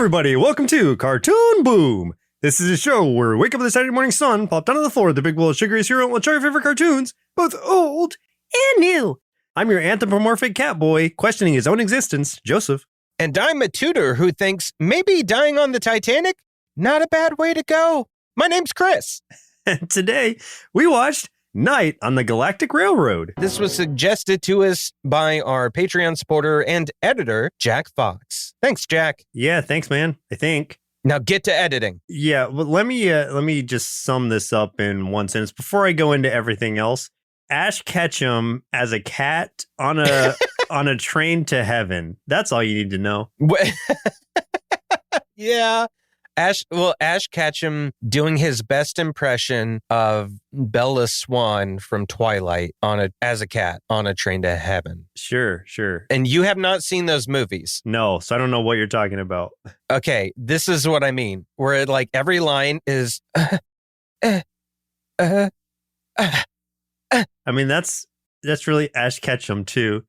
everybody, welcome to Cartoon Boom. This is a show where we wake up with the Saturday morning sun, pop down on the floor with a big bowl of sugary cereal, and we'll try our favorite cartoons, both old and new. I'm your anthropomorphic cat boy, questioning his own existence, Joseph. And I'm a tutor who thinks maybe dying on the Titanic, not a bad way to go. My name's Chris. And today, we watched Night on the Galactic Railroad. This was suggested to us by our Patreon supporter and editor, Jack Fox. Thanks, Jack. Yeah, thanks, man, I think. Now get to editing. Yeah, well, let me just sum this up in one sentence before I go into everything else. Ash Ketchum as a cat on a on a train to heaven. That's all you need to know. Yeah. Ash Ketchum doing his best impression of Bella Swan from Twilight as a cat on a train to heaven. Sure. And you have not seen those movies. No, so I don't know what you're talking about. Okay, this is what I mean. Where like every line is I mean, that's really Ash Ketchum too.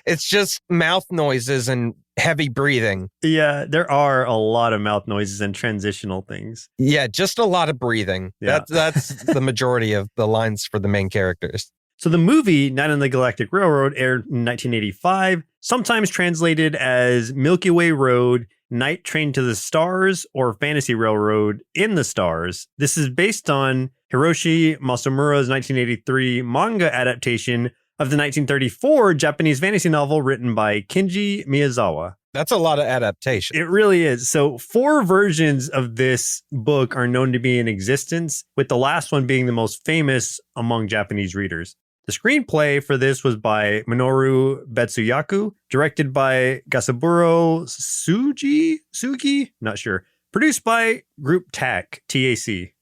It's just mouth noises and heavy breathing. Yeah, there are a lot of mouth noises and transitional things. Yeah, just a lot of breathing. Yeah. That's the majority of the lines for the main characters. So the movie Night on the Galactic Railroad aired in 1985, sometimes translated as Milky Way Road, Night Train to the Stars, or Fantasy Railroad in the Stars. This is based on Hiroshi Masumura's 1983 manga adaptation of the 1934 Japanese fantasy novel written by Kenji Miyazawa. That's a lot of adaptation. It really is. So 4 versions of this book are known to be in existence, with the last one being the most famous among Japanese readers. The screenplay for this was by Minoru Betsuyaku, directed by Gasaburo Sugi? Not sure. Produced by Group TAC, T-A-C.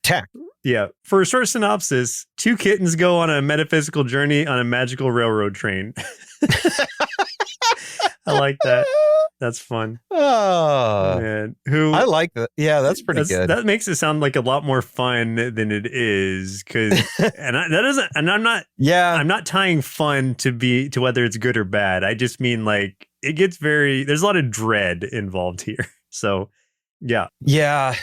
TAC. Yeah. For a short synopsis, 2 kittens go on a metaphysical journey on a magical railroad train. I like that. That's fun. Oh, man. I like that. Yeah, that's pretty good. That makes it sound like a lot more fun than it is. I'm not tying fun to whether it's good or bad. I just mean like it gets there's a lot of dread involved here. So yeah. I'm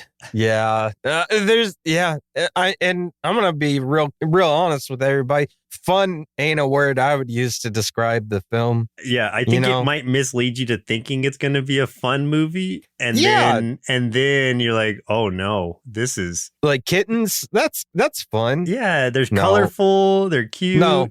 gonna be real honest with everybody. Fun ain't a word I would use to describe the film. Yeah, I think it might mislead you to thinking it's going to be a fun movie, and then you're like, oh no, this is like kittens. That's fun. Yeah, they're colorful, they're cute. No,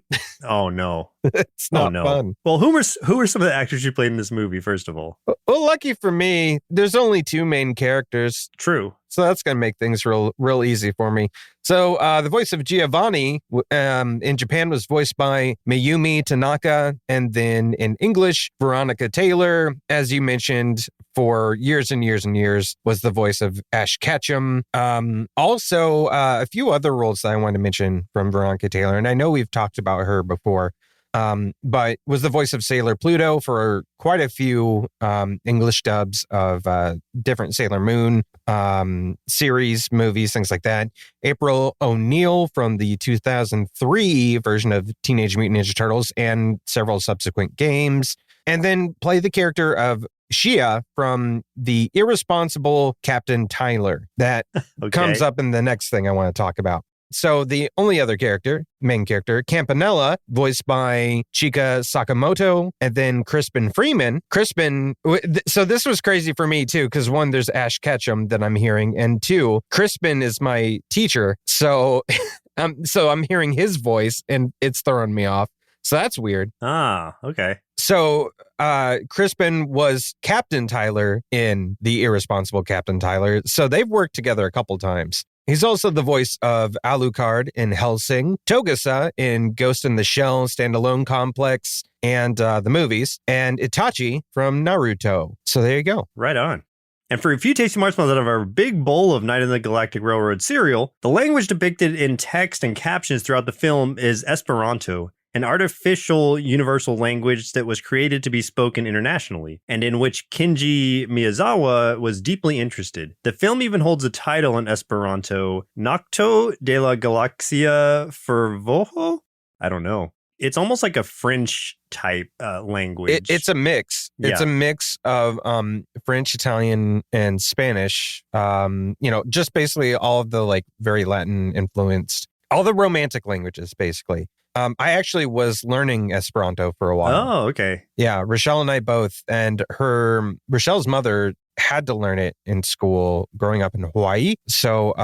oh no, it's not fun. Well, who are some of the actors who played in this movie? First of all, well, lucky for me, there's only 2 main characters. True. So that's going to make things real easy for me. So the voice of Giovanni in Japan was voiced by Mayumi Tanaka. And then in English, Veronica Taylor, as you mentioned, for years and years and years, was the voice of Ash Ketchum. Also, a few other roles that I want to mention from Veronica Taylor. And I know we've talked about her before. But was the voice of Sailor Pluto for quite a few English dubs of different Sailor Moon series, movies, things like that. April O'Neil from the 2003 version of Teenage Mutant Ninja Turtles and several subsequent games. And then play the character of Shia from the irresponsible Captain Tyler. That comes up in the next thing I want to talk about. So the only other main character, Campanella, voiced by Chika Sakamoto, and then Crispin Freeman. So this was crazy for me too, because 1, there's Ash Ketchum that I'm hearing, and 2, Crispin is my teacher. So, I'm hearing his voice, and it's throwing me off. So that's weird. Ah, okay. So Crispin was Captain Tyler in The Irresponsible Captain Tyler. So they've worked together a couple times. He's also the voice of Alucard in Hellsing, Togusa in Ghost in the Shell standalone complex and the movies, and Itachi from Naruto. So there you go. Right on. And for a few tasty marshmallows out of our big bowl of Night on the Galactic Railroad cereal, the language depicted in text and captions throughout the film is Esperanto, an artificial universal language that was created to be spoken internationally, and in which Kenji Miyazawa was deeply interested. The film even holds a title in Esperanto, Nocto de la Galaxia Fervojo? I don't know. It's almost like a French type language. It's a mix. It's Yeah. a mix of French, Italian, and Spanish. Just basically all of the like very Latin influenced, all the romantic languages, basically. I actually was learning Esperanto for a while. Oh, okay. Yeah, Rochelle and I both, and Rochelle's mother had to learn it in school growing up in Hawaii. So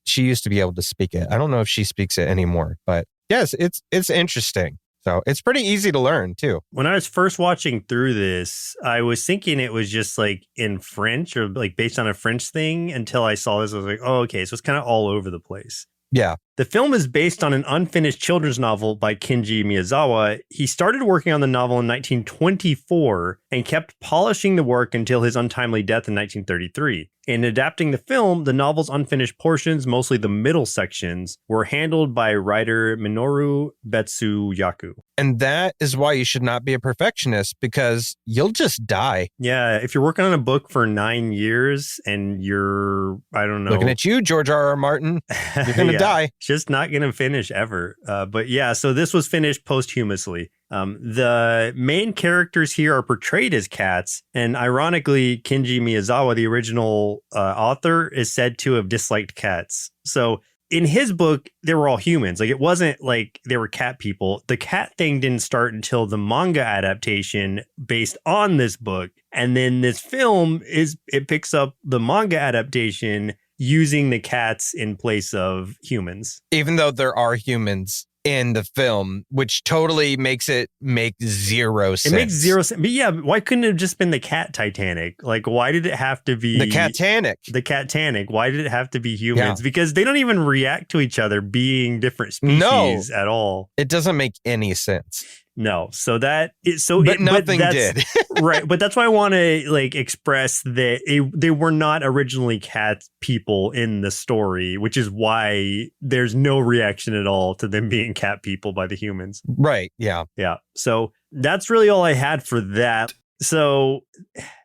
she used to be able to speak it. I don't know if she speaks it anymore, but yes, it's interesting. So it's pretty easy to learn too. When I was first watching through this, I was thinking it was just like in French or like based on a French thing until I saw this. I was like, oh, okay. So it's kind of all over the place. Yeah. The film is based on an unfinished children's novel by Kenji Miyazawa. He started working on the novel in 1924 and kept polishing the work until his untimely death in 1933. In adapting the film, the novel's unfinished portions, mostly the middle sections, were handled by writer Minoru Betsuyaku. And that is why you should not be a perfectionist, because you'll just die. Yeah, if you're working on a book for 9 years and you're, I don't know. Looking at you, George R.R. Martin, you're going to die. Just not going to finish ever. But yeah, so this was finished posthumously. The main characters here are portrayed as cats, and ironically, Kenji Miyazawa, the original author, is said to have disliked cats. So in his book, they were all humans. Like, it wasn't like they were cat people. The cat thing didn't start until the manga adaptation based on this book. And then this film it picks up the manga adaptation using the cats in place of humans. Even though there are humans in the film, which totally makes it make zero sense. It makes zero sense. But yeah, why couldn't it have just been the cat Titanic? Like, why did it have to be the Catanic? The Catanic. Why did it have to be humans? Yeah. Because they don't even react to each other being different species at all. It doesn't make any sense. No. So that is but nothing did. Right. But that's why I want to like express that they were not originally cat people in the story, which is why there's no reaction at all to them being cat people by the humans. Right. Yeah. Yeah. So that's really all I had for that. So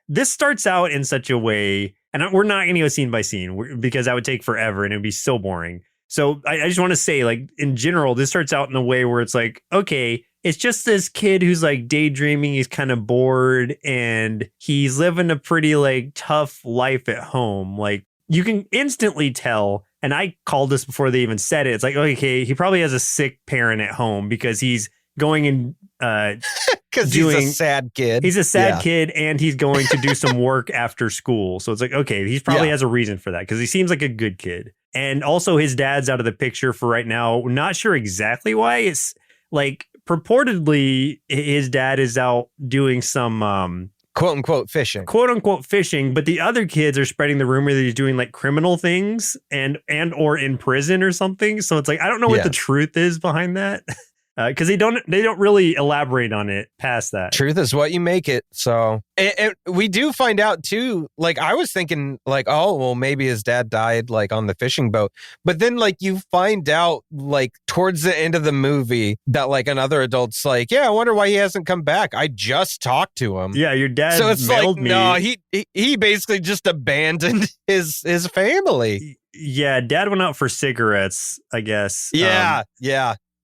this starts out in such a way, and we're not going to go scene by scene because that would take forever and it would be so boring. So I just want to say, like, in general, this starts out in a way where it's like, okay, it's just this kid who's like daydreaming. He's kind of bored and he's living a pretty like tough life at home. Like, you can instantly tell. And I called this before they even said it. It's like, okay, he probably has a sick parent at home because he's going and because he's a sad kid. He's a sad kid and he's going to do some work after school. So it's like, okay, he probably has a reason for that because he seems like a good kid. And also his dad's out of the picture for right now. Not sure exactly why. It's like purportedly his dad is out doing some quote unquote fishing. Quote unquote fishing, but the other kids are spreading the rumor that he's doing like criminal things and or in prison or something. So it's like, I don't know what the truth is behind that. Because they don't really elaborate on it past that. Truth is what you make it. So we do find out too. Like, I was thinking like, oh, well, maybe his dad died like on the fishing boat. But then like you find out like towards the end of the movie that like another adult's like, yeah, I wonder why he hasn't come back. I just talked to him. Yeah, your dad. So it's mailed like, me. no, he basically just abandoned his family. Yeah, dad went out for cigarettes, I guess. Yeah.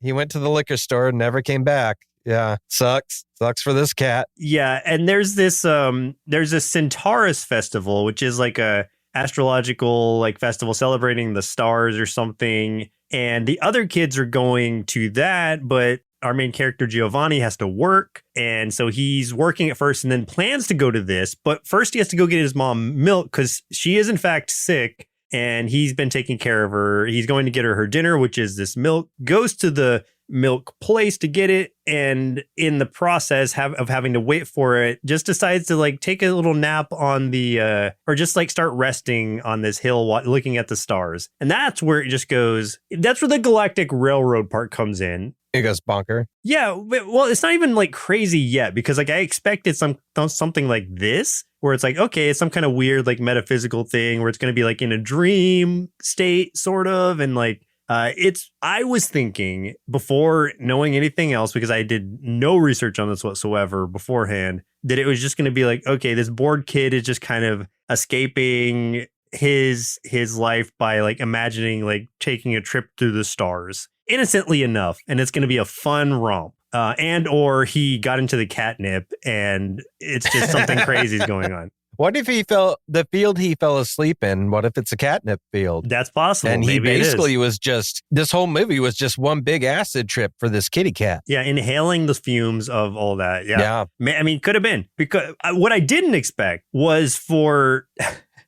He went to the liquor store and never came back. Yeah. Sucks for this cat. Yeah. And there's this, there's a Centaurus festival, which is like a astrological like festival celebrating the stars or something. And the other kids are going to that, but our main character Giovanni has to work. And so he's working at first and then plans to go to this. But first he has to go get his mom milk because she is in fact sick. And he's been taking care of her. He's going to get her dinner, which is this milk, goes to the milk place to get it. And in the process of having to wait for it, just decides to like take a little nap on the or just like start resting on this hill looking at the stars. And that's where it just goes. That's where the Galactic Railroad part comes in. It goes bonker. Yeah. Well, it's not even like crazy yet because like I expected something like this where it's like, okay, it's some kind of weird like metaphysical thing where it's going to be like in a dream state sort of. And like I was thinking before knowing anything else, because I did no research on this whatsoever beforehand, that it was just going to be like, okay, this bored kid is just kind of escaping his life by like imagining like taking a trip through the stars innocently enough. And it's going to be a fun romp. and or he got into the catnip and it's just something crazy is going on. What if the field he fell asleep in? What if it's a catnip field? That's possible. And he Maybe basically was just, this whole movie was just one big acid trip for this kitty cat. Yeah, inhaling the fumes of all that. Yeah. I mean, could have been. Because what I didn't expect was for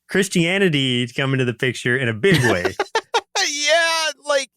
Christianity to come into the picture in a big way. Yeah, like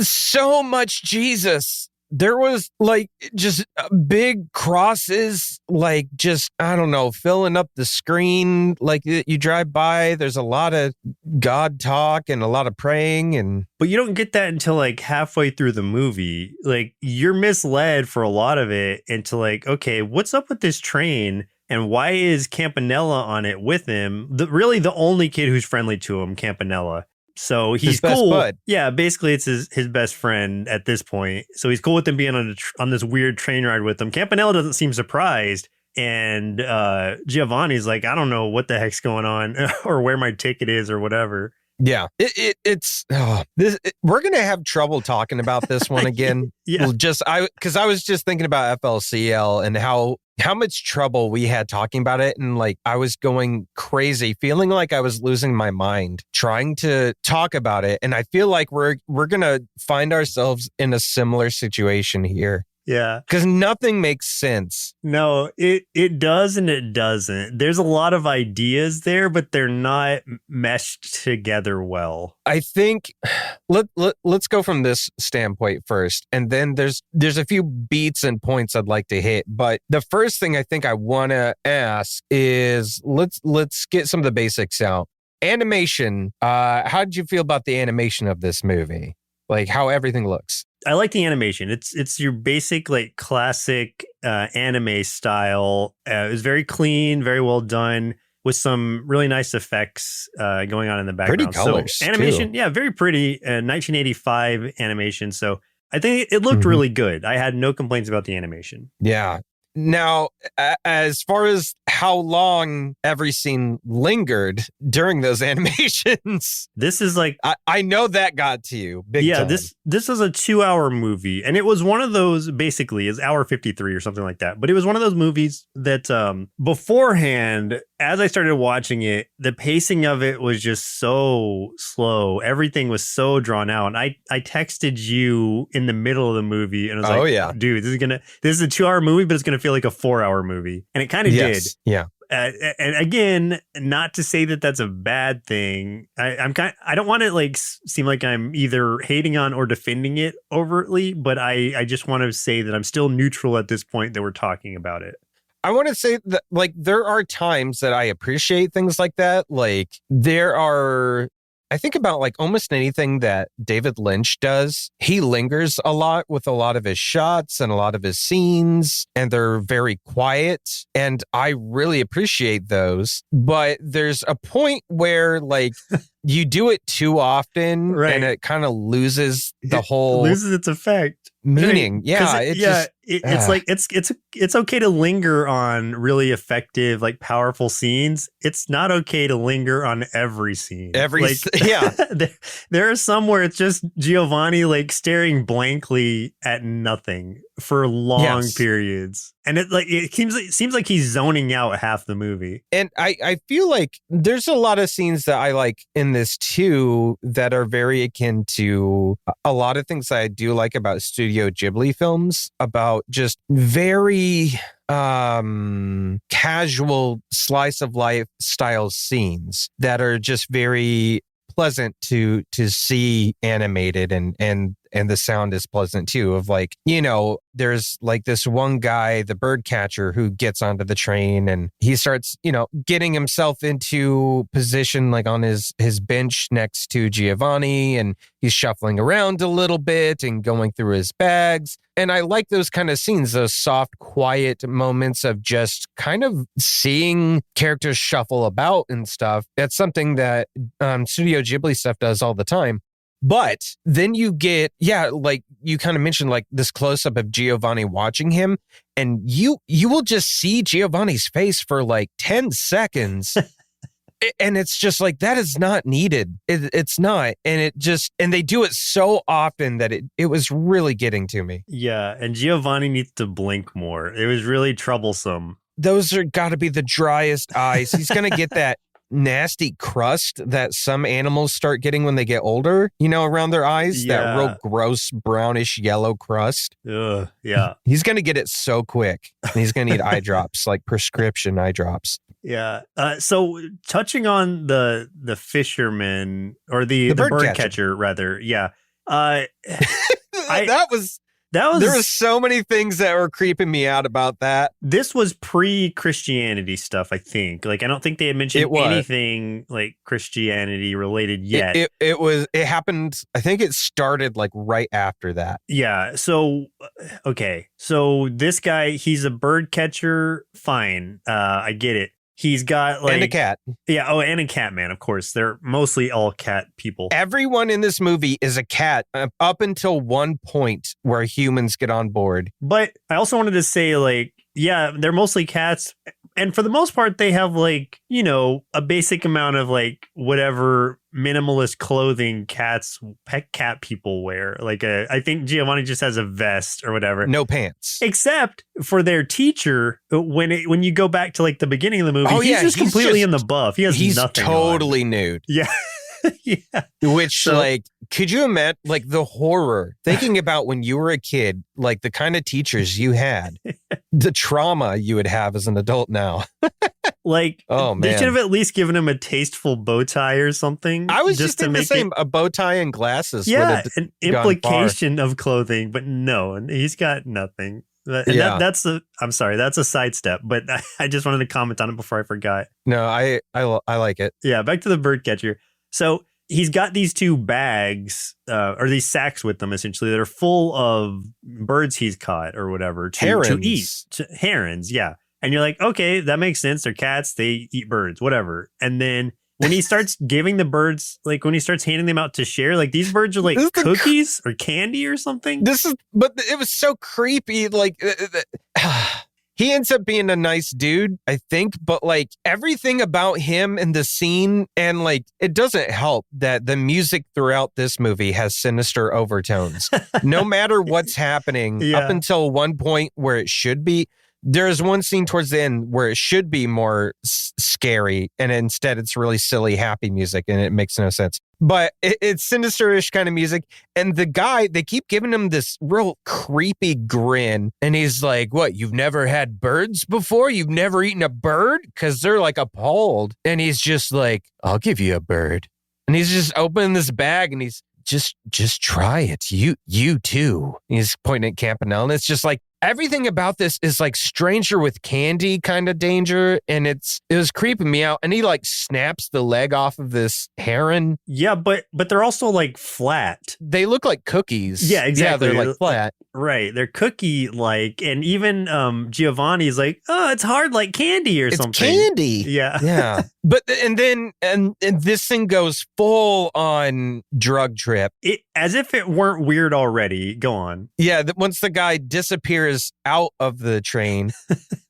so much Jesus. There was like just big crosses, like just, I don't know, filling up the screen. Like you drive by, there's a lot of God talk and a lot of praying. But you don't get that until like halfway through the movie. Like you're misled for a lot of it into like, okay, what's up with this train? And why is Campanella on it with him? Really the only kid who's friendly to him, Campanella. So he's cool. Bud. Yeah, basically it's his best friend at this point. So he's cool with him being on this weird train ride with him. Campanella doesn't seem surprised. And Giovanni's like, I don't know what the heck's going on or where my ticket is or whatever. Yeah, we're gonna have trouble talking about this one again. Yeah, because I was just thinking about FLCL and how much trouble we had talking about it, and like I was going crazy, feeling like I was losing my mind trying to talk about it, and I feel like we're gonna find ourselves in a similar situation here. Yeah. Because nothing makes sense. No, it does and it doesn't. There's a lot of ideas there, but they're not meshed together well. I think let's go from this standpoint first. And then there's a few beats and points I'd like to hit. But the first thing I think I want to ask is let's get some of the basics out. Animation. How did you feel about the animation of this movie? Like how everything looks? I like the animation. It's your basic like classic anime style. It was very clean, very well done, with some really nice effects going on in the background. Pretty colors, so animation, too. Yeah, very pretty. 1985 animation. So I think it looked really good. I had no complaints about the animation. Yeah. Now, as far as how long every scene lingered during those animations, this is like I know that got to you big time. This is a 2-hour movie, and it was one of those, basically is hour 53 or something like that. But it was one of those movies that beforehand, as I started watching it, the pacing of it was just so slow. Everything was so drawn out. And I texted you in the middle of the movie and I was like, dude, this is a 2-hour movie, but it's gonna feel like a 4-hour movie. And it kind of did. Yeah. And again, not to say that that's a bad thing. I don't want to like seem like I'm either hating on or defending it overtly, but I just want to say that I'm still neutral at this point that we're talking about it. I want to say that like there are times that I appreciate things like that. Like I think about like almost anything that David Lynch does. He lingers a lot with a lot of his shots and a lot of his scenes, and they're very quiet. And I really appreciate those. But there's a point where like you do it too often, right, and it kind of loses loses its effect. Meaning, yeah, it's like it's okay to linger on really effective, like powerful scenes. It's not okay to linger on every scene. There are some where it's just Giovanni like staring blankly at nothing for long periods, and it seems like he's zoning out half the movie. And I feel like there's a lot of scenes that I like in this too that are very akin to a lot of things that I do like about Studio Ghibli films, about just very casual slice of life style scenes that are just very pleasant to see animated, and the sound is pleasant too, of like, you know, there's like this one guy, the bird catcher, who gets onto the train and he starts, you know, getting himself into position like on his bench next to Giovanni, and he's shuffling around a little bit and going through his bags. And I like those kind of scenes, those soft, quiet moments of just kind of seeing characters shuffle about and stuff. That's something that Studio Ghibli stuff does all the time. But then you get, like you kind of mentioned, like this close-up of Giovanni watching him, and you will just see Giovanni's face for like 10 seconds. And it's just like, that is not needed. It's not. And they do it so often that it was really getting to me. Yeah. And Giovanni needs to blink more. It was really troublesome. Those are got to be the driest eyes. He's going to get that nasty crust that some animals start getting when they get older, around their eyes, that real gross brownish yellow crust. Ugh, yeah. He's going to get it so quick. And he's going to need eye drops, like prescription eye drops. Yeah. So touching on the fisherman or the bird catcher rather. Yeah. There was so many things that were creeping me out about that. This was pre-Christianity stuff, I think. Like, I don't think they had mentioned anything like Christianity related yet. It happened. I think it started like right after that. Yeah. So, okay. So this guy, he's a bird catcher. Fine. I get it. He's got like... And a cat. Yeah. Oh, and a cat, man. Of course. They're mostly all cat people. Everyone in this movie is a cat up until one point where humans get on board. But I also wanted to say, like, yeah, they're mostly cats. And for the most part, they have like, a basic amount of like whatever minimalist clothing pet cat people wear. Like I think Giovanni just has a vest or whatever. No pants. Except for their teacher, when you go back to like the beginning of the movie, he's just completely in the buff. He has nothing totally on. Nude. Yeah. Yeah. Which, could you imagine, like, the horror, thinking about when you were a kid, like, the kind of teachers you had, the trauma you would have as an adult now. Like, they should have at least given him a tasteful bow tie or something. I was just thinking the same, a bow tie and glasses. Yeah, an implication of clothing, but no, he's got nothing. And I'm sorry, that's a sidestep, but I just wanted to comment on it before I forgot. No, I like it. Yeah, back to the bird catcher. So he's got these two bags or these sacks with them, essentially, that are full of birds he's caught or whatever to eat. Herons, yeah. And you're like, okay, that makes sense. They're cats. They eat birds, whatever. And then when he starts giving the birds, like when he starts handing them out to share, like these birds are like cookies or candy or something. But it was so creepy. Like, he ends up being a nice dude, I think, but like everything about him in the scene, and like it doesn't help that the music throughout this movie has sinister overtones. No matter what's happening up until one point where it should be. There is one scene towards the end where it should be more scary, and instead it's really silly, happy music, and it makes no sense. But it's sinister-ish kind of music, and the guy, they keep giving him this real creepy grin, and he's like, what, you've never had birds before? You've never eaten a bird? Because they're like appalled, and he's just like, I'll give you a bird. And he's just opening this bag, and he's just try it. You too. He's pointing at Campanelle, and it's just like, everything about this is like Stranger with Candy kind of danger, and it was creeping me out. And he like snaps the leg off of this heron. Yeah, but they're also like flat. They look like cookies. Yeah, exactly. Yeah, they're like flat. Right, they're cookie-like, and even Giovanni's like, oh, it's hard like candy or something. It's candy. Yeah. Yeah. But and this thing goes full on drug trip. As if it weren't weird already. Go on. Yeah, once the guy disappears out of the train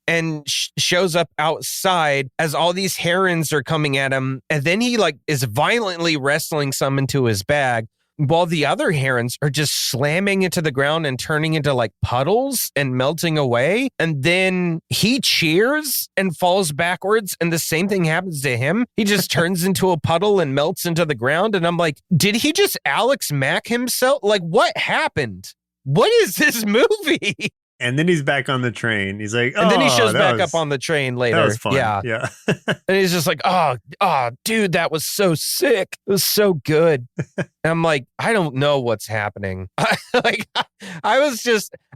and shows up outside as all these herons are coming at him, and then he like is violently wrestling some into his bag, while the other herons are just slamming into the ground and turning into like puddles and melting away. And then he cheers and falls backwards, and the same thing happens to him. He just turns into a puddle and melts into the ground. And I'm like, did he just Alex Mack himself? Like, what happened? What is this movie? And then he's back on the train. He's like, and then he shows back up on the train later. That was fun. Yeah. And he's just like, oh, dude, that was so sick. It was so good. And I'm like, I don't know what's happening. I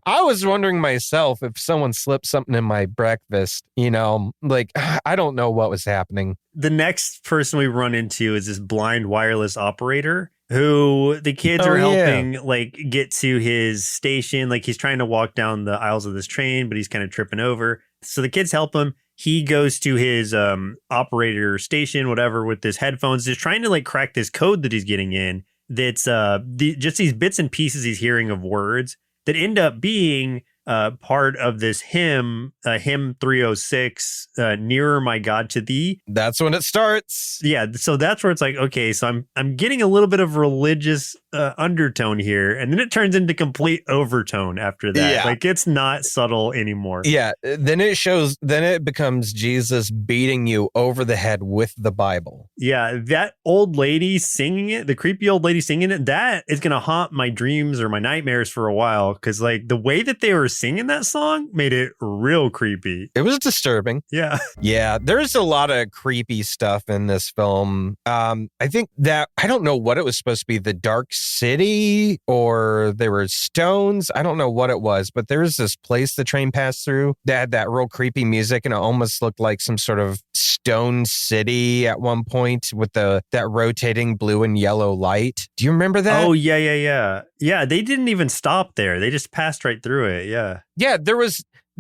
was wondering myself if someone slipped something in my breakfast, like, I don't know what was happening. The next person we run into is this blind wireless operator who the kids are helping like get to his station. Like he's trying to walk down the aisles of this train, but he's kind of tripping over. So the kids help him. He goes to his operator station, whatever, with his headphones, just trying to like crack this code that he's getting in. That's just these bits and pieces he's hearing of words that end up being part of this hymn, hymn 306, Nearer My God to Thee. That's when it starts. Yeah, so that's where it's like, okay, so I'm getting a little bit of religious undertone here, and then it turns into complete overtone after that. Yeah. Like, it's not subtle anymore. Yeah, then it becomes Jesus beating you over the head with the Bible. Yeah, that old lady singing it, the creepy old lady singing it, that is going to haunt my dreams or my nightmares for a while, because like the way that they were singing that song made it real creepy. It was disturbing. Yeah. Yeah, there's a lot of creepy stuff in this film. I think that, I don't know what it was supposed to be, the Dark City, or there were stones. I don't know what it was, but there was this place the train passed through that had that real creepy music, and it almost looked like some sort of stone city at one point with that rotating blue and yellow light. Do you remember that? Oh, yeah. Yeah, they didn't even stop there. They just passed right through it. Yeah. Yeah,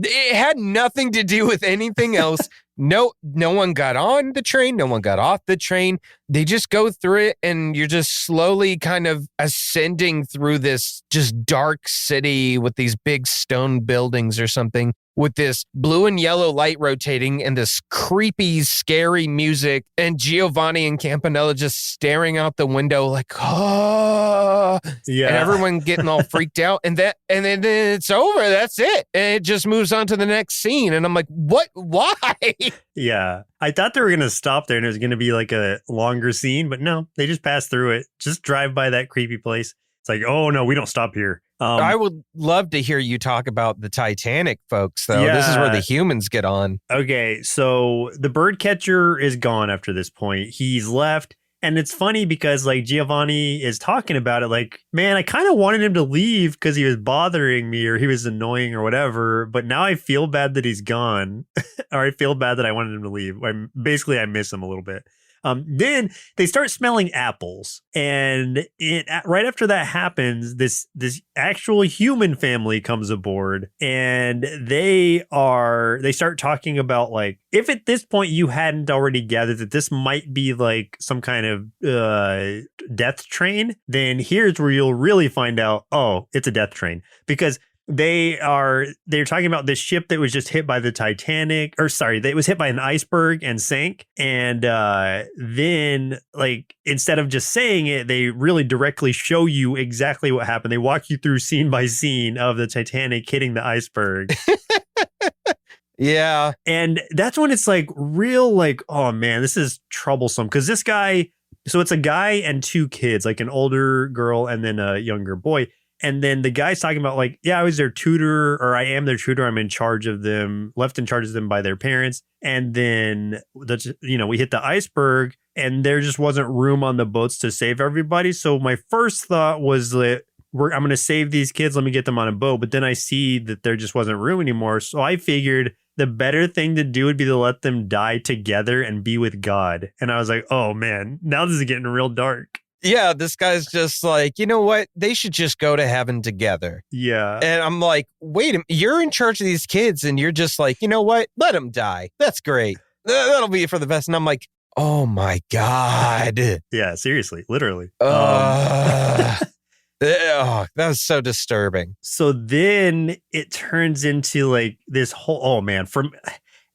it had nothing to do with anything else. No one got on the train. No one got off the train. They just go through it, and you're just slowly kind of ascending through this just dark city with these big stone buildings or something, with this blue and yellow light rotating and this creepy, scary music, and Giovanni and Campanella just staring out the window like, oh, yeah, and everyone getting all freaked out, and then it's over. That's it, and it just moves on to the next scene, and I'm like, what? Why? Yeah, I thought they were gonna stop there and it was gonna be like a longer scene, but no, they just passed through it. Just drive by that creepy place. It's like, oh no, we don't stop here. I would love to hear you talk about the Titanic, folks, though. Yeah. This is where the humans get on. Okay, so the bird catcher is gone after this point. He's left. And it's funny because like Giovanni is talking about it like, man, I kind of wanted him to leave because he was bothering me or he was annoying or whatever. But now I feel bad that he's gone or I feel bad that I wanted him to leave. Basically, I miss him a little bit. Then they start smelling apples, and right after that happens, this actual human family comes aboard, and they start talking about like, if at this point you hadn't already gathered that this might be like some kind of death train, then here's where you'll really find out, oh, it's a death train, because they're talking about this ship that was just hit by the Titanic, or sorry, that was hit by an iceberg and sank. And then like, instead of just saying it, they really directly show you exactly what happened. They walk you through scene by scene of the Titanic hitting the iceberg. Yeah. And that's when it's like real, like, oh man, this is troublesome. Cause this guy, so it's a guy and two kids, like an older girl and then a younger boy. And then the guy's talking about like, yeah, I was their tutor, or I am their tutor. I'm in charge of them, left in charge of them by their parents. And then, we hit the iceberg and there just wasn't room on the boats to save everybody. So my first thought was that I'm going to save these kids. Let me get them on a boat. But then I see that there just wasn't room anymore. So I figured the better thing to do would be to let them die together and be with God. And I was like, oh man, now this is getting real dark. Yeah, this guy's just like, you know what? They should just go to heaven together. Yeah. And I'm like, wait a minute, you're in charge of these kids and you're just like, you know what? Let them die. That's great. That'll be for the best. And I'm like, oh my God. Yeah, seriously, literally. Oh, that was so disturbing. So then it turns into like this whole, oh man, from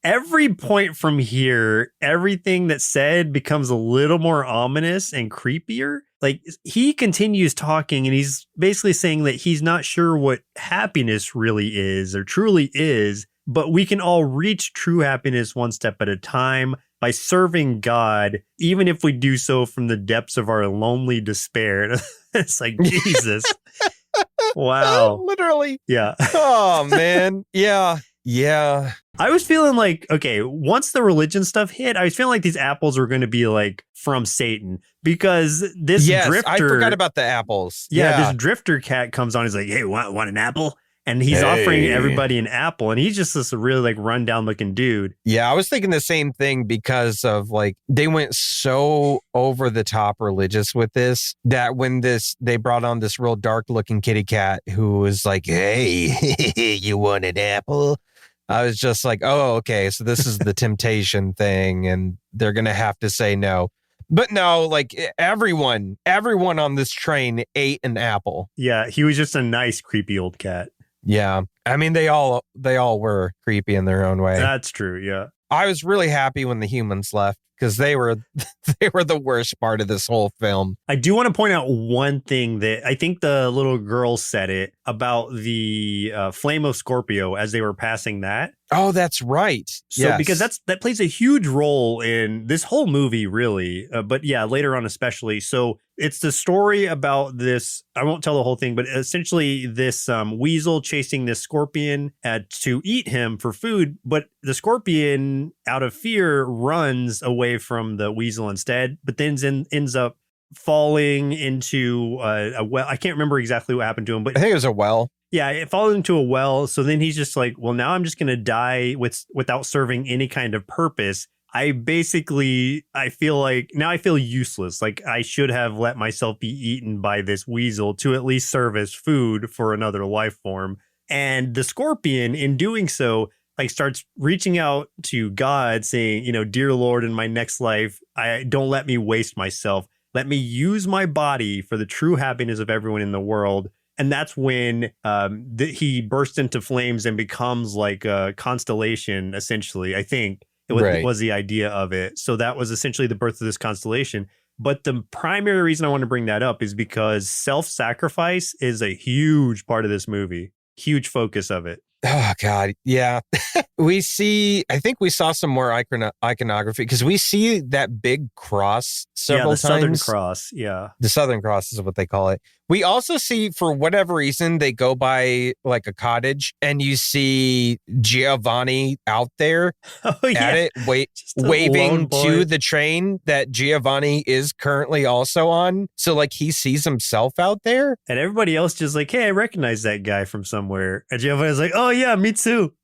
every point from here, everything that's said becomes a little more ominous and creepier. Like he continues talking and he's basically saying that he's not sure what happiness really is or truly is, but we can all reach true happiness one step at a time by serving God, even if we do so from the depths of our lonely despair. It's like, Jesus. Wow. Literally. Yeah. Oh, man. Yeah. Yeah. I was feeling like, okay, once the religion stuff hit, I was feeling like these apples were going to be like from Satan, because this drifter. I forgot about the apples. Yeah, this drifter cat comes on. He's like, hey, want an apple? And he's offering everybody an apple. And he's just this really like rundown looking dude. Yeah, I was thinking the same thing, because of like, they went so over the top religious with this that when they brought on this real dark looking kitty cat who was like, hey, you want an apple? I was just like, oh, okay, so this is the temptation thing, and they're going to have to say no. But no, like everyone on this train ate an apple. Yeah, he was just a nice, creepy old cat. Yeah. I mean, they all were creepy in their own way. That's true. Yeah. I was really happy when the humans left because they were they were the worst part of this whole film. I do want to point out one thing that I think the little girl said it about the flame of Scorpio as they were passing that. Oh, that's right. So Yes. because that plays a huge role in this whole movie, really. But yeah, later on especially. So it's the story about this. I won't tell the whole thing, but essentially this weasel chasing this scorpion to eat him for food. But the scorpion, out of fear, runs away from the weasel instead, but then ends up falling into a well. I can't remember exactly what happened to him, but I think it was a well. Yeah, it falls into a well. So then he's just like, well, now I'm just going to die without serving any kind of purpose. I feel like now I feel useless. Like I should have let myself be eaten by this weasel to at least serve as food for another life form. And the scorpion, in doing so, like starts reaching out to God saying, dear Lord, in my next life, don't let me waste myself. Let me use my body for the true happiness of everyone in the world. And that's when he bursts into flames and becomes like a constellation, essentially. I think it was the idea of it. So that was essentially the birth of this constellation. But the primary reason I want to bring that up is because self-sacrifice is a huge part of this movie. Huge focus of it. Oh, God. Yeah. I think we saw some more iconography because we see that big cross several times. Yeah, the Southern Cross. Yeah. The Southern Cross is what they call it. We also see, for whatever reason, they go by like a cottage and you see Giovanni out there at it, waving to the train that Giovanni is currently also on. So like he sees himself out there. And everybody else just like, hey, I recognize that guy from somewhere. And Giovanni's like, oh yeah, me too.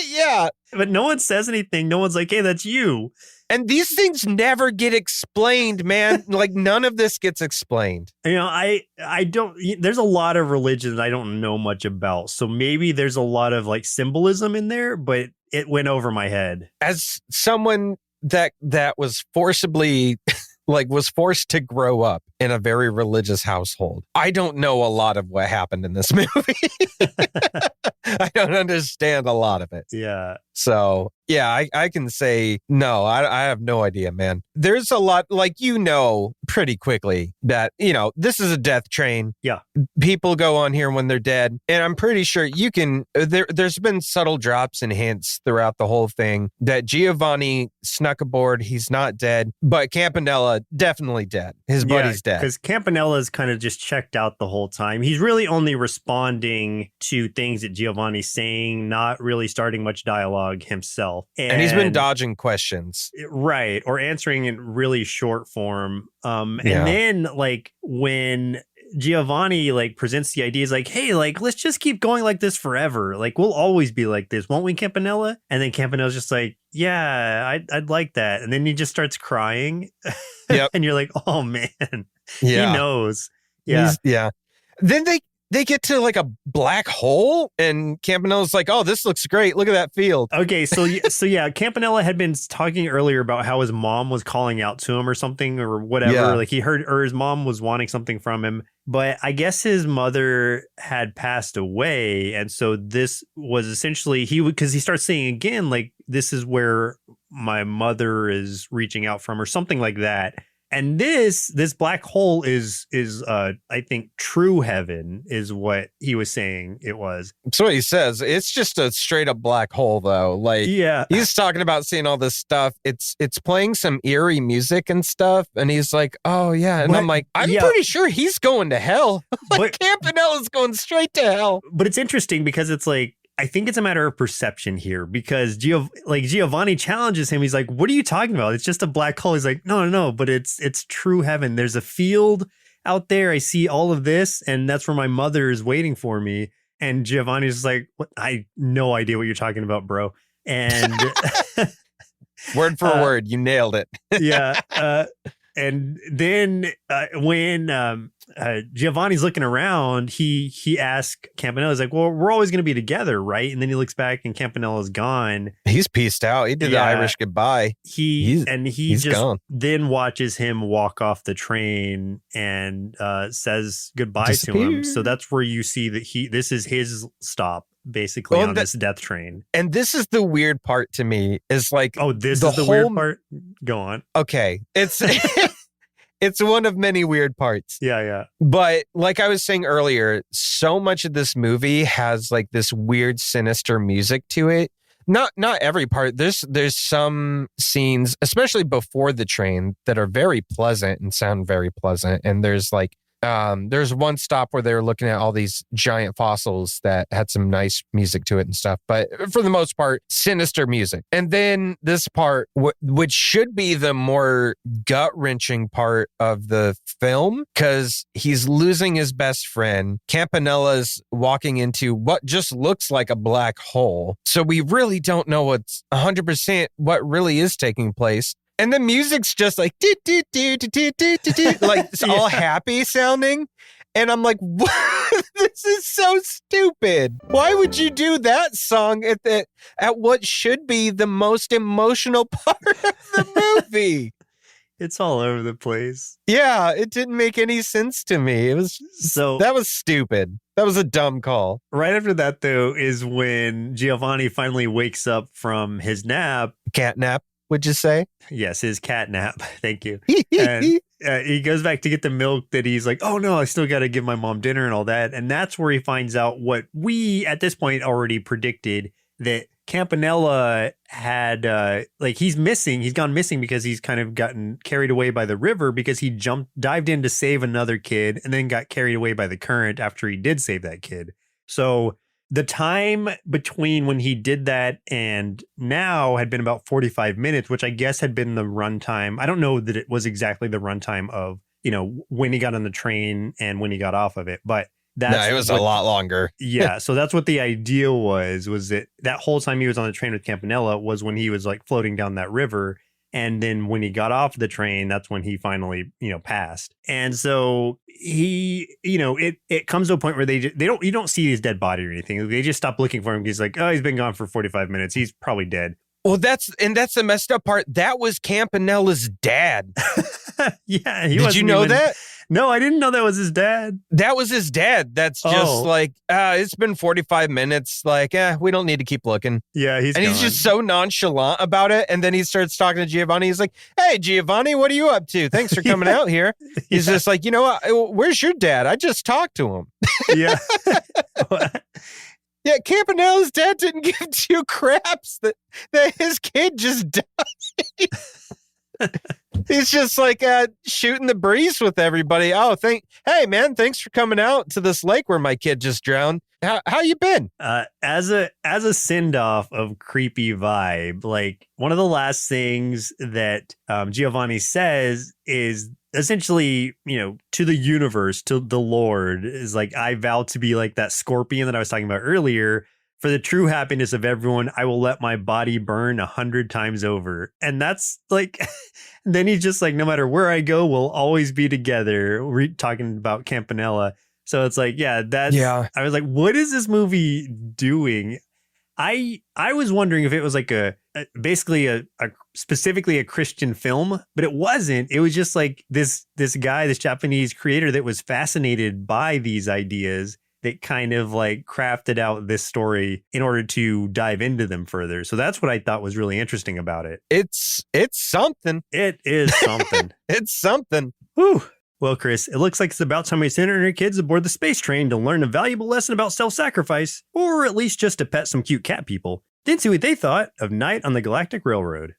Yeah. But no one says anything. No one's like, hey, that's you. And these things never get explained, man. Like none of this gets explained. I don't, there's a lot of religions I don't know much about. So maybe there's a lot of like symbolism in there, but it went over my head. As someone that was forcibly was forced to grow up in a very religious household, I don't know a lot of what happened in this movie. I don't understand a lot of it. Yeah. So, yeah, I can say, no, I have no idea, man. There's a lot, pretty quickly that, this is a death train. Yeah. People go on here when they're dead. And I'm pretty sure you can, there's been subtle drops and hints throughout the whole thing that Giovanni snuck aboard. He's not dead, but Campanella definitely dead. His buddy's dead. Because Campanella's kind of just checked out the whole time. He's really only responding to things that Giovanni's saying, not really starting much dialogue himself. And he's been dodging questions. Right. Or answering in really short form. And then when Giovanni presents the idea, is like, hey, let's just keep going like this forever. We'll always be like this, won't we, Campanella? And then Campanella's just like, yeah, I'd like that. And then he just starts crying. Yep. And you're like, oh man, he knows. Yeah. Then they get to a black hole and Campanella's like, oh, this looks great. Look at that field. Okay. So yeah, Campanella had been talking earlier about how his mom was calling out to him or something or whatever. Yeah. He heard, or his mom was wanting something from him, but I guess his mother had passed away. And so this was essentially, because he starts saying again, this is where my mother is reaching out from or something like that. And this black hole is I think true heaven is what he was saying it was. That's what he says. It's just a straight up black hole though. He's talking about seeing all this stuff. It's playing some eerie music and stuff. And he's like, oh yeah. And I'm like, I'm pretty sure he's going to hell. Campanella's going straight to hell. But it's interesting because it's I think it's a matter of perception here because Giovanni challenges him. He's like, what are you talking about? It's just a black hole. He's like, no, but it's true heaven. There's a field out there. I see all of this. And that's where my mother is waiting for me. And Giovanni's like, what? I no idea what you're talking about, bro. And word for word, you nailed it. Yeah. And then when Giovanni's looking around. He asks Campanella, he's like, well, we're always going to be together, right? And then he looks back and Campanella's gone. He's peaced out. He did the Irish goodbye. He's just gone. Then watches him walk off the train and says goodbye to him. So that's where you see that this is his stop, basically, on this death train. And this is the weird part to me, is like, this is the weird part? Go on. Okay. It's it's one of many weird parts. Yeah. But like I was saying earlier, so much of this movie has like this weird, sinister music to it. Not every part. There's some scenes, especially before the train, that are very pleasant and sound very pleasant. And there's like, there's one stop where they were looking at all these giant fossils that had some nice music to it and stuff. But for the most part, sinister music. And then this part, which should be the more gut-wrenching part of the film, because he's losing his best friend. Campanella's walking into what just looks like a black hole. So we really don't know what's 100% what really is taking place. And the music's just like, like it's all happy sounding. And I'm like, what? This is so stupid. Why would you do that song at what should be the most emotional part of the movie? It's all over the place. Yeah, it didn't make any sense to me. That was stupid. That was a dumb call. Right after that, though, is when Giovanni finally wakes up from his nap. Cat nap, would you say? Yes, his cat nap. Thank you. And he goes back to get the milk that he's like, oh no, I still got to give my mom dinner and all that. And that's where he finds out what we at this point already predicted, that Campanella had he's missing. He's gone missing because he's kind of gotten carried away by the river, because he dived in to save another kid and then got carried away by the current after he did save that kid. So the time between when he did that and now had been about 45 minutes, which I guess had been the runtime. I don't know that it was exactly the runtime of, when he got on the train and when he got off of it, but it was a lot longer. Yeah. So that's what the idea was that whole time he was on the train with Campanella was when he was like floating down that river. And then when he got off the train, that's when he finally, passed. And so he, it comes to a point where you don't see his dead body or anything. They just stop looking for him. He's like, oh, he's been gone for 45 minutes. He's probably dead. Well, that's the messed up part. That was Campanella's dad. Yeah. Did you know that? No, I didn't know that was his dad. That was his dad. That's just like, it's been 45 minutes. Like, we don't need to keep looking. Yeah, he's just so nonchalant about it. And then he starts talking to Giovanni. He's like, hey, Giovanni, what are you up to? Thanks for coming out here. He's just like, you know what? Where's your dad? I just talked to him. Yeah. Yeah, Campanella's dad didn't give two craps that his kid just died. He's just like shooting the breeze with everybody. Oh, hey man, thanks for coming out to this lake where my kid just drowned. How you been? As a send off of creepy vibe, like one of the last things that Giovanni says is essentially, to the universe, to the Lord, is like, I vow to be like that scorpion that I was talking about earlier. For the true happiness of everyone, I will let my body burn 100 times over. And that's like, then he's just like, no matter where I go, we'll always be together. We're talking about Campanella. So it's like, I was like, what is this movie doing? I was wondering if it was like basically a specifically a Christian film, but it wasn't. It was just like this guy, this Japanese creator that was fascinated by these ideas that kind of like crafted out this story in order to dive into them further. So that's what I thought was really interesting about it. It's something. It is something. It's something. Whew. Well, Chris, it looks like it's about time we send our kids aboard the space train to learn a valuable lesson about self-sacrifice, or at least just to pet some cute cat people. Then see what they thought of Night on the Galactic Railroad.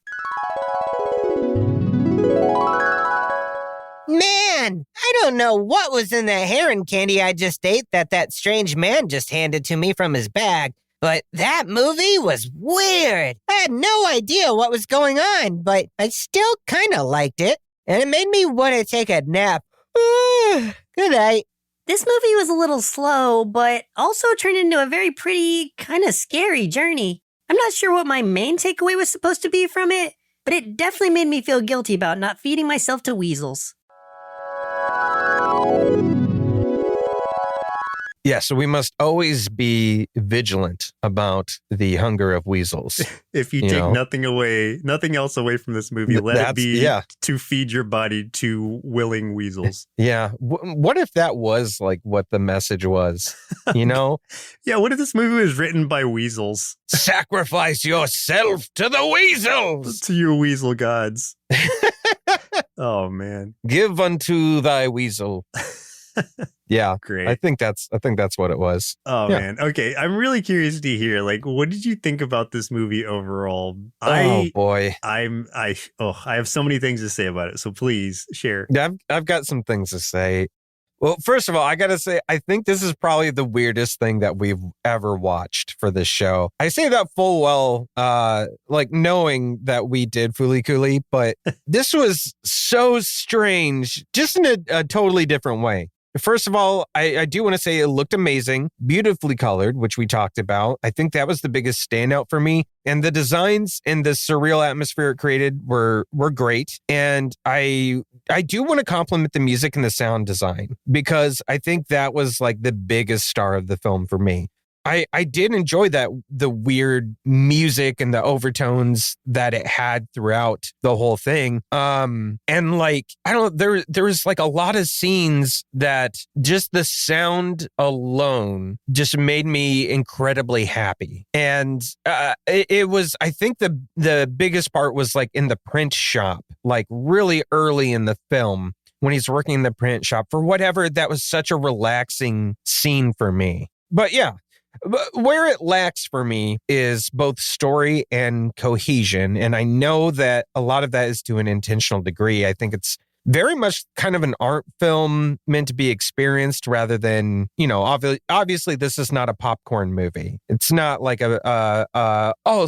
Man, I don't know what was in that heron candy I just ate that strange man just handed to me from his bag, but that movie was weird. I had no idea what was going on, but I still kind of liked it, and it made me want to take a nap. Good night. This movie was a little slow, but also turned into a very pretty, kind of scary journey. I'm not sure what my main takeaway was supposed to be from it, but it definitely made me feel guilty about not feeding myself to weasels. Yeah, so we must always be vigilant about the hunger of weasels. If you You take know? nothing else away from this movie, let it That's- be yeah. to feed your body to willing weasels. Yeah. What if that was like what the message was? You know? Yeah, what if this movie was written by weasels? Sacrifice yourself to the weasels. To your weasel gods. Oh, man. Give unto thy weasel. Yeah. Great. I think that's what it was. Oh, Yeah. man. Okay. I'm really curious to hear, like, what did you think about this movie overall? Oh boy. I have so many things to say about it. So please share. Yeah, I've got some things to say. Well, first of all, I got to say, I think this is probably the weirdest thing that we've ever watched for this show. I say that full well, like knowing that we did Fooly Cooly, but this was so strange, just in a totally different way. First of all, I do want to say it looked amazing, beautifully colored, which we talked about. I think that was the biggest standout for me. And the designs and the surreal atmosphere it created were great. And I do want to compliment the music and the sound design, because I think that was like the biggest star of the film for me. I did enjoy the weird music and the overtones that it had throughout the whole thing. And like, I don't know, there was like a lot of scenes that just the sound alone just made me incredibly happy. And it was, I think the biggest part was like in the print shop, like really early in the film, when he's working in the print shop. For whatever, that was such a relaxing scene for me. But yeah. Where it lacks for me is both story and cohesion. And I know that a lot of that is to an intentional degree. I think it's very much kind of an art film meant to be experienced rather than, you know, obviously this is not a popcorn movie. It's not like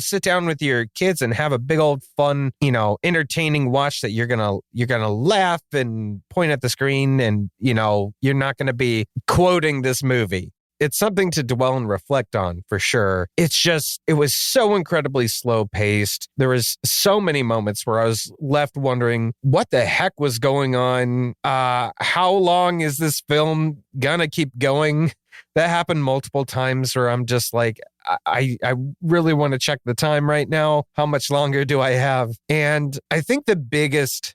sit down with your kids and have a big old fun, you know, entertaining watch that you're going to laugh and point at the screen and, you know, you're not going to be quoting this movie. It's something to dwell and reflect on for sure. It's just, it was so incredibly slow paced. There was so many moments where I was left wondering what the heck was going on. How long is this film gonna keep going? That happened multiple times where I'm just like, I really want to check the time right now. How much longer do I have? And I think the biggest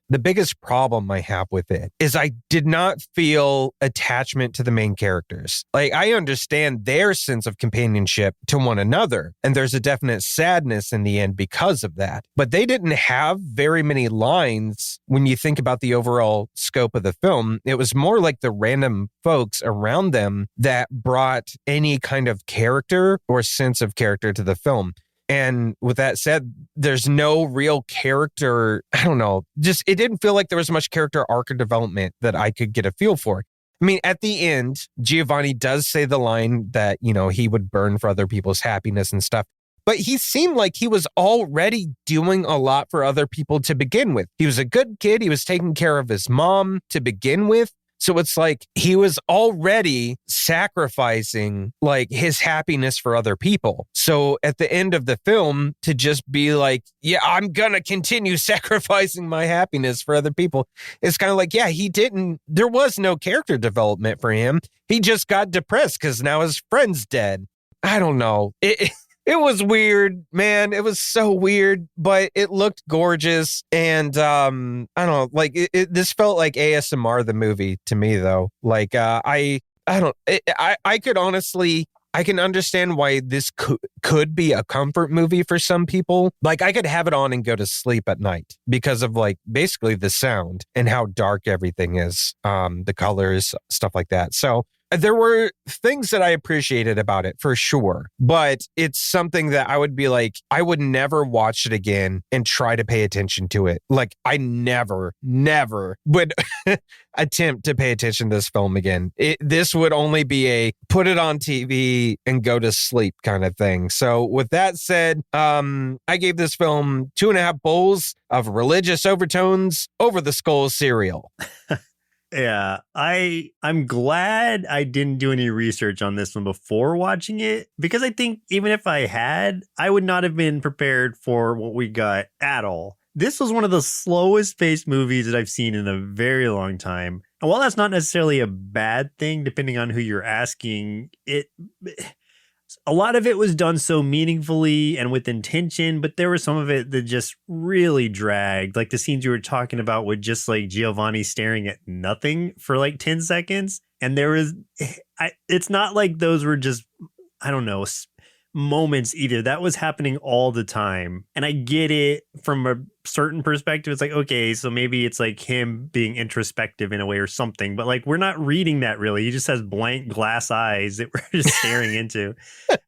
problem I have with it is I did not feel attachment to the main characters. Like, I understand their sense of companionship to one another, and there's a definite sadness in the end because of that. But they didn't have very many lines when you think about the overall scope of the film. It was more like the random folks around them that brought any kind of character or sense of character to the film. And with that said, there's no real character. I don't know. Just, it didn't feel like there was much character arc or development that I could get a feel for. I mean, at the end, Giovanni does say the line that, you know, he would burn for other people's happiness and stuff. But he seemed like he was already doing a lot for other people to begin with. He was a good kid. He was taking care of his mom to begin with. So it's like he was already sacrificing like his happiness for other people. So at the end of the film, to just be like, yeah, I'm going to continue sacrificing my happiness for other people. It's kind of like, yeah, there was no character development for him. He just got depressed because now his friend's dead. I don't know. It was weird, man. It was so weird, but it looked gorgeous. And I don't know, like this felt like ASMR, the movie to me, though. Like I could honestly, I can understand why this could be a comfort movie for some people. Like, I could have it on and go to sleep at night because of like basically the sound and how dark everything is, the colors, stuff like that. So there were things that I appreciated about it for sure, but it's something that I would be like, I would never watch it again and try to pay attention to it. Like, I never would attempt to pay attention to this film again. This would only be a put it on TV and go to sleep kind of thing. So with that said, I gave this film 2.5 bowls of religious overtones over the skull cereal. Yeah, I'm glad I didn't do any research on this one before watching it, because I think even if I had, I would not have been prepared for what we got at all. This was one of the slowest paced movies that I've seen in a very long time. And while that's not necessarily a bad thing, depending on who you're asking, a lot of it was done so meaningfully and with intention, but there was some of it that just really dragged. Like the scenes you were talking about with just like Giovanni staring at nothing for like 10 seconds. And it's not like those were just, I don't know, moments either. That was happening all the time. And I get it from a certain perspective. It's like, okay, so maybe it's like him being introspective in a way or something, but like we're not reading that really. He just has blank glass eyes that we're just staring into.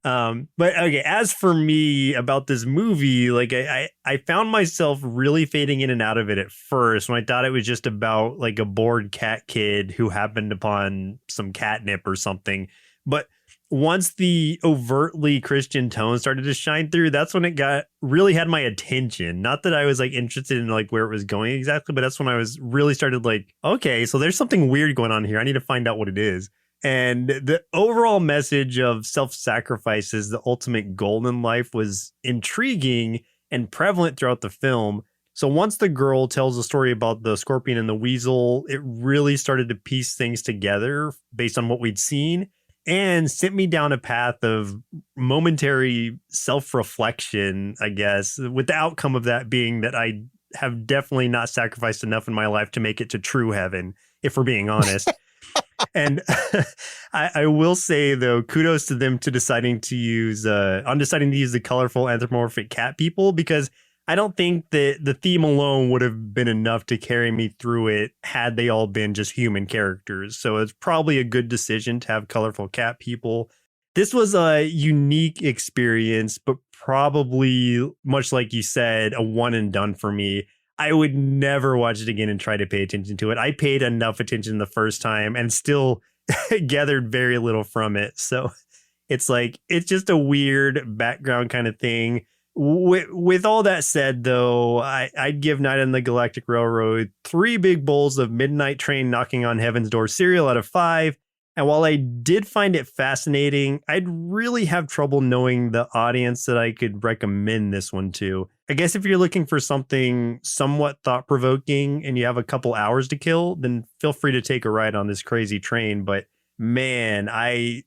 But okay, as for me about this movie, like I found myself really fading in and out of it at first when I thought it was just about like a bored cat kid who happened upon some catnip or something. But once the overtly Christian tone started to shine through, that's when it really had my attention. Not that I was like interested in like where it was going exactly, but that's when I was really started like, okay, so there's something weird going on here. I need to find out what it is. And the overall message of self-sacrifice as the ultimate goal in life was intriguing and prevalent throughout the film. So once the girl tells the story about the scorpion and the weasel, it really started to piece things together based on what we'd seen, and sent me down a path of momentary self-reflection, I guess, with the outcome of that being that I have definitely not sacrificed enough in my life to make it to true heaven, if we're being honest. And I will say, though, kudos to them to deciding to use the colorful anthropomorphic cat people, because I don't think that the theme alone would have been enough to carry me through it had they all been just human characters. So it's probably a good decision to have colorful cat people. This was a unique experience, but probably, much like you said, a one and done for me. I would never watch it again and try to pay attention to it. I paid enough attention the first time and still gathered very little from it. So it's like, it's just a weird background kind of thing. With all that said, though, I'd give Night on the Galactic Railroad 3 big bowls of Midnight Train Knocking on Heaven's Door cereal out of 5. And while I did find it fascinating, I'd really have trouble knowing the audience that I could recommend this one to. I guess if you're looking for something somewhat thought-provoking and you have a couple hours to kill, then feel free to take a ride on this crazy train. But man, I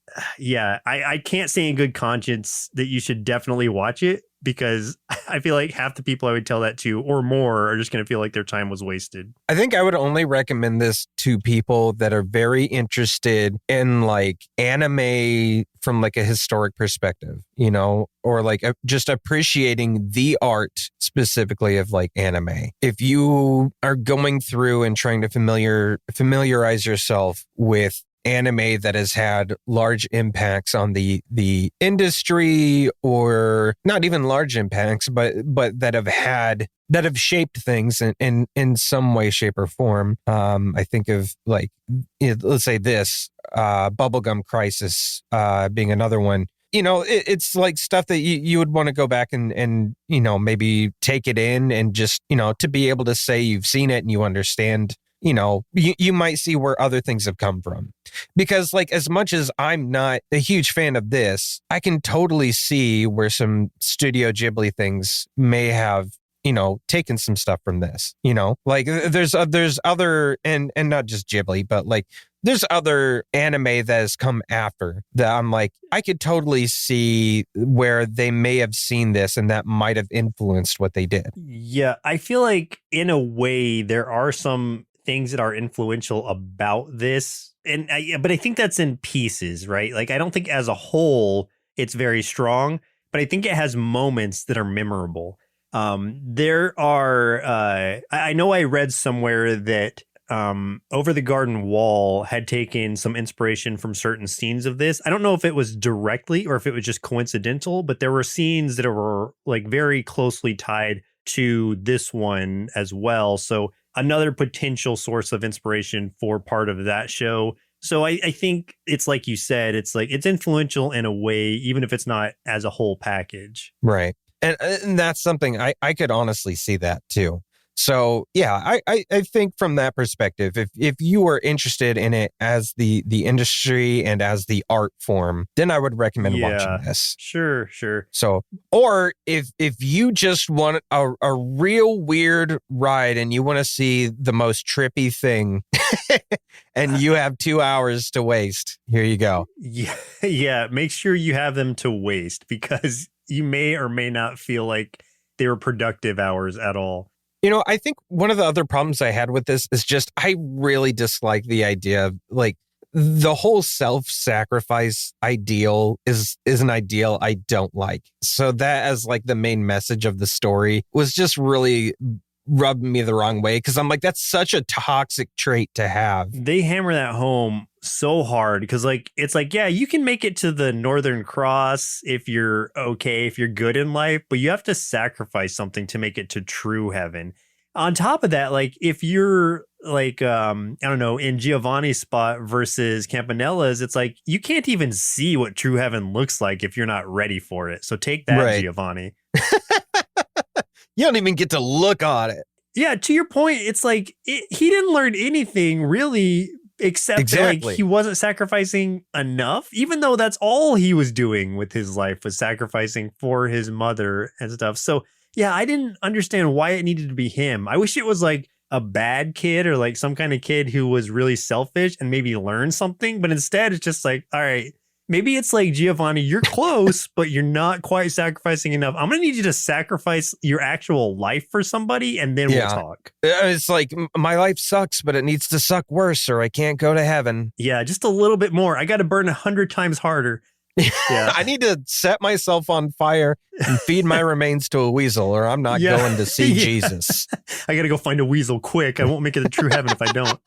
can't say in good conscience that you should definitely watch it, because I feel like half the people I would tell that to or more are just going to feel like their time was wasted. I think I would only recommend this to people that are very interested in like anime from like a historic perspective, you know, or like just appreciating the art specifically of like anime. If you are going through and trying to familiarize yourself with anime that has had large impacts on the industry, or not even large impacts, but that have shaped things in some way, shape, or form. I think of like, let's say this Bubblegum Crisis being another one. You know, it's like stuff that you would want to go back and, you know, maybe take it in and just, you know, to be able to say you've seen it and you understand. You know, you might see where other things have come from. Because like, as much as I'm not a huge fan of this, I can totally see where some Studio Ghibli things may have, you know, taken some stuff from this, you know, like there's other, and not just Ghibli, but like there's other anime that has come after that. I'm like, I could totally see where they may have seen this and that might have influenced what they did. Yeah, I feel like in a way there are some things that are influential about this, but I think that's in pieces, right? Like I don't think as a whole it's very strong, but I think it has moments that are memorable. There are I know I read somewhere that Over the Garden Wall had taken some inspiration from certain scenes of this. I don't know if it was directly or if it was just coincidental, but there were scenes that were like very closely tied to this one as well. So another potential source of inspiration for part of that show. So I think it's like you said, it's like it's influential in a way, even if it's not as a whole package. Right. And that's something I could honestly see that too. So yeah, I think from that perspective, if you are interested in it as the industry and as the art form, then I would recommend watching this. Sure. So, or if you just want a real weird ride and you want to see the most trippy thing and you have 2 hours to waste, here you go. Yeah. Make sure you have them to waste, because you may or may not feel like they were productive hours at all. You know, I think one of the other problems I had with this is just I really dislike the idea of like the whole self-sacrifice ideal is an ideal I don't like. So that as like the main message of the story was just really rubbing me the wrong way, because I'm like, that's such a toxic trait to have. They hammer that home so hard, because like it's like, yeah, you can make it to the Northern Cross if you're okay, if you're good in life, but you have to sacrifice something to make it to true heaven. On top of that, like if you're like I don't know, in Giovanni's spot versus Campanella's, it's like you can't even see what true heaven looks like if you're not ready for it. So take that, right, Giovanni. You don't even get to look on it. Yeah, to your point, it's like he didn't learn anything really, except that, like, he wasn't sacrificing enough, even though that's all he was doing with his life was sacrificing for his mother and stuff. So yeah, I didn't understand why it needed to be him. I wish it was like a bad kid or like some kind of kid who was really selfish and maybe learned something. But instead, it's just like, all right, maybe it's like, Giovanni, you're close, but you're not quite sacrificing enough. I'm going to need you to sacrifice your actual life for somebody, and then we'll talk. It's like, my life sucks, but it needs to suck worse or I can't go to heaven. Yeah, just a little bit more. I got to burn 100 times harder. Yeah. I need to set myself on fire and feed my remains to a weasel, or I'm not going to see Jesus. I got to go find a weasel quick. I won't make it to true heaven if I don't.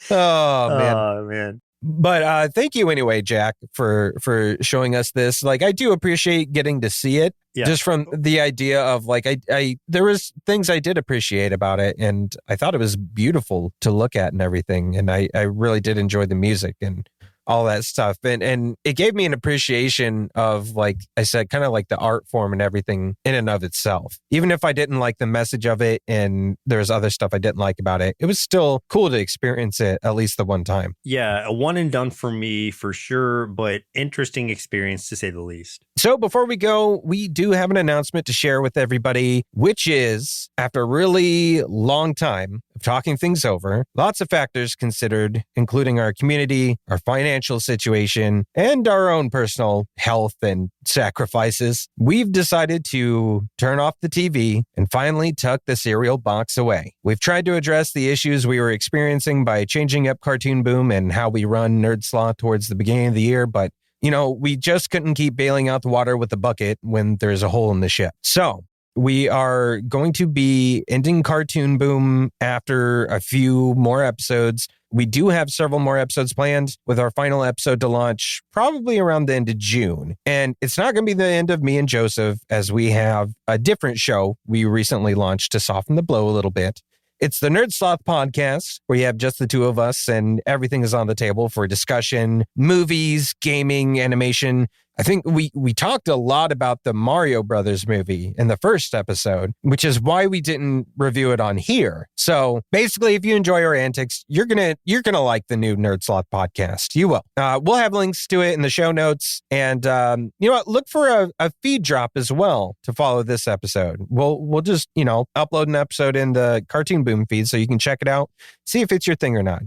Oh, man. But thank you anyway, Jack, for showing us this. Like, I do appreciate getting to see it, just from the idea of like, I there was things I did appreciate about it, and I thought it was beautiful to look at and everything. And I really did enjoy the music and all that stuff. And it gave me an appreciation of, like I said, kind of like the art form and everything in and of itself. Even if I didn't like the message of it and there's other stuff I didn't like about it, it was still cool to experience it at least the one time. Yeah, a one and done for me for sure, but interesting experience to say the least. So before we go, we do have an announcement to share with everybody, which is, after a really long time of talking things over, lots of factors considered, including our community, our financial situation, and our own personal health and sacrifices, we've decided to turn off the TV and finally tuck the cereal box away. We've tried to address the issues we were experiencing by changing up Cartoon Boom and how we run Nerd Sloth towards the beginning of the year, but you know, we just couldn't keep bailing out the water with a bucket when there's a hole in the ship. So we are going to be ending Cartoon Boom after a few more episodes. We do have several more episodes planned, with our final episode to launch probably around the end of June. And it's not going to be the end of me and Joseph, as we have a different show we recently launched to soften the blow a little bit. It's the Nerd Sloth podcast, where you have just the two of us and everything is on the table for discussion, movies, gaming, animation. I think we talked a lot about the Mario Brothers movie in the first episode, which is why we didn't review it on here. So basically, if you enjoy our antics, you're gonna like the new Nerd Sloth podcast. You will. We'll have links to it in the show notes, and you know what? Look for a feed drop as well to follow this episode. We'll just upload an episode in the Cartoon Boom feed so you can check it out, see if it's your thing or not.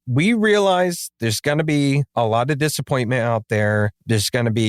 We realize there's gonna be a lot of disappointment out there. There's gonna be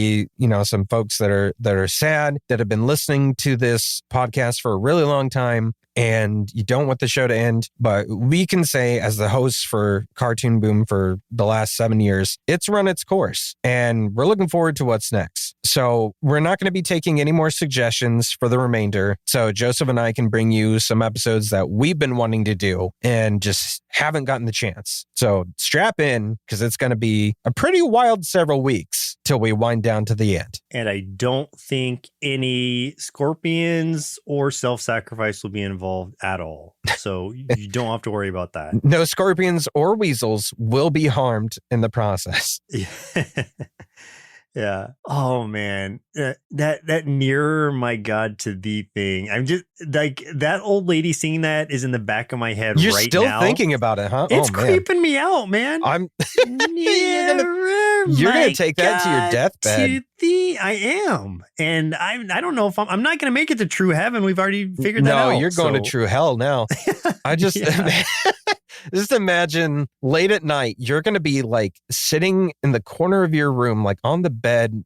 some folks that are sad, that have been listening to this podcast for a really long time, and you don't want the show to end. But we can say, as the hosts for Cartoon Boom for the last 7 years, it's run its course, and we're looking forward to what's next. So we're not going to be taking any more suggestions for the remainder. So Joseph and I can bring you some episodes that we've been wanting to do and just haven't gotten the chance. So strap in, because it's going to be a pretty wild several weeks till we wind down to the end. And I don't think any scorpions or self-sacrifice will be involved at all. So you don't have to worry about that. No scorpions or weasels will be harmed in the process. Yeah. Oh man, that nearer my God to thee thing. I'm just like that old lady singing that is in the back of my head You're right still now. thinking about it, huh? It's oh, man. creeping me out, man. I'm Nearer you're my gonna take that to your God deathbed. to thee. I am, and I don't know if I'm not going to make it to true heaven. We've already figured that out. No, you're going to true hell now. I just just imagine late at night, you're going to be like sitting in the corner of your room, like on the bed,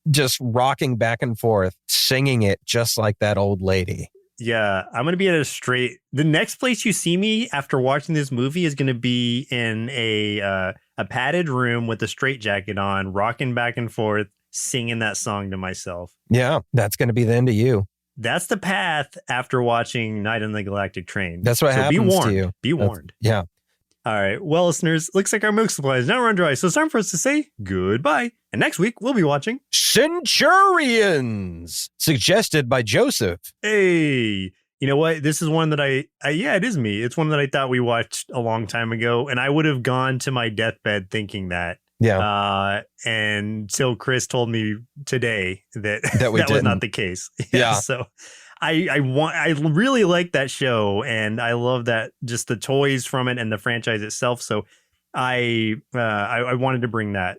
just rocking back and forth, singing it just like that old lady. Yeah, I'm going to be at a straight. The next place you see me after watching this movie is going to be in a padded room with a straitjacket on, rocking back and forth, singing that song to myself. Yeah, that's going to be the end of you. That's the path after watching Night on the Galactic Train. That's what happens be warned. to you. Be warned. Yeah. All right. Well, listeners, looks like our milk supply is now run dry. So it's time for us to say goodbye. And next week, we'll be watching Centurions, suggested by Joseph. Hey, you know what? This is one that yeah, it is me. It's one that I thought we watched a long time ago. And I would have gone to my deathbed thinking that. Yeah. And till Chris told me today that that was not the case. Yeah. So I really like that show, and I love that, just the toys from it and the franchise itself. So I wanted to bring that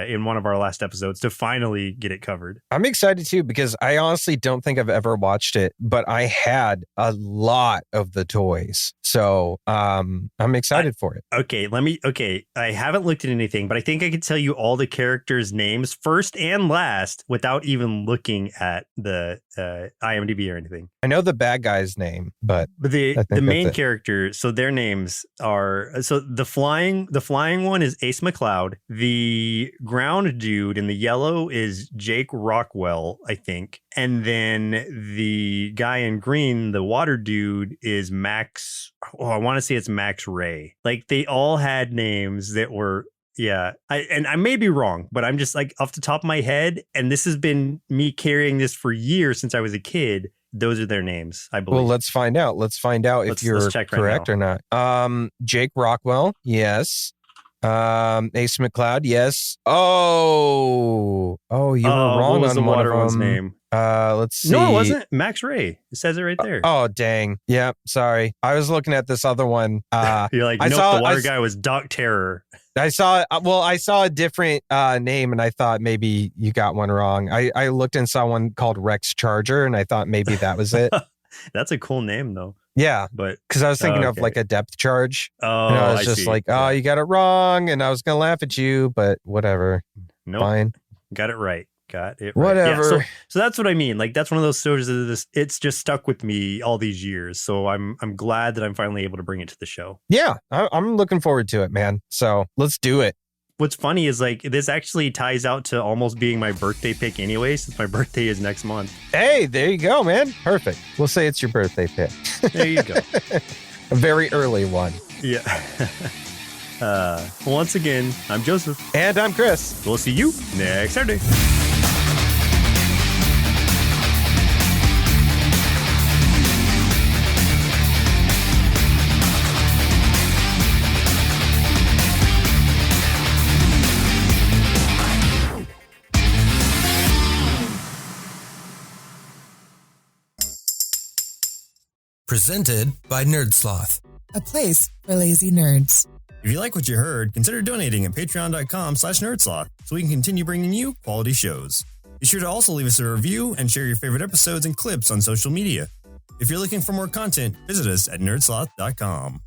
in one of our last episodes to finally get it covered. I'm excited too, because I honestly don't think I've ever watched it, but I had a lot of the toys. So I'm excited for it. Okay, I haven't looked at anything, but I think I could tell you all the characters' names first and last without even looking at the IMDb or anything. I know the bad guy's name, but the main character, so their names are, so the flying one is Ace McCloud. The ground dude in the yellow is Jake Rockwell, I think. And then the guy in green, the water dude, is Max. Oh, I want to say it's Max Ray. Like, they all had names that were, yeah. I may be wrong, but I'm just like off the top of my head. And this has been me carrying this for years since I was a kid. Those are their names, I believe. Well, let's find out. If you're correct or not. Jake Rockwell, yes. Ace McCloud, yes. Oh, you were wrong on the one water of one's them. name. Let's see. No, it wasn't. Max Ray. It says it right there. Oh, dang. Yeah, sorry. I was looking at this other one. You're like, nope, the water guy was Doc Terror. I saw a different name, and I thought maybe you got one wrong. I looked and saw one called Rex Charger, and I thought maybe that was it. That's a cool name, though. Yeah, but because I was thinking of like a depth charge. Oh, and I was just see. like, oh, you got it wrong, and I was gonna laugh at you, but whatever. Nope. Fine. Got it right. Whatever. Yeah, so that's what I mean. Like, that's one of those stories that it's just stuck with me all these years. So I'm glad that I'm finally able to bring it to the show. Yeah, I'm looking forward to it, man. So let's do it. What's funny is, like, this actually ties out to almost being my birthday pick anyway, since my birthday is next month. Hey, there you go, man. Perfect. We'll say it's your birthday pick. There you go. A very early one. Yeah. Once again, I'm Joseph. And I'm Chris. We'll see you next Saturday. Presented by Nerdsloth, a place for lazy nerds. If you like what you heard, consider donating at patreon.com/nerdsloth so we can continue bringing you quality shows. Be sure to also leave us a review and share your favorite episodes and clips on social media. If you're looking for more content, visit us at nerdsloth.com.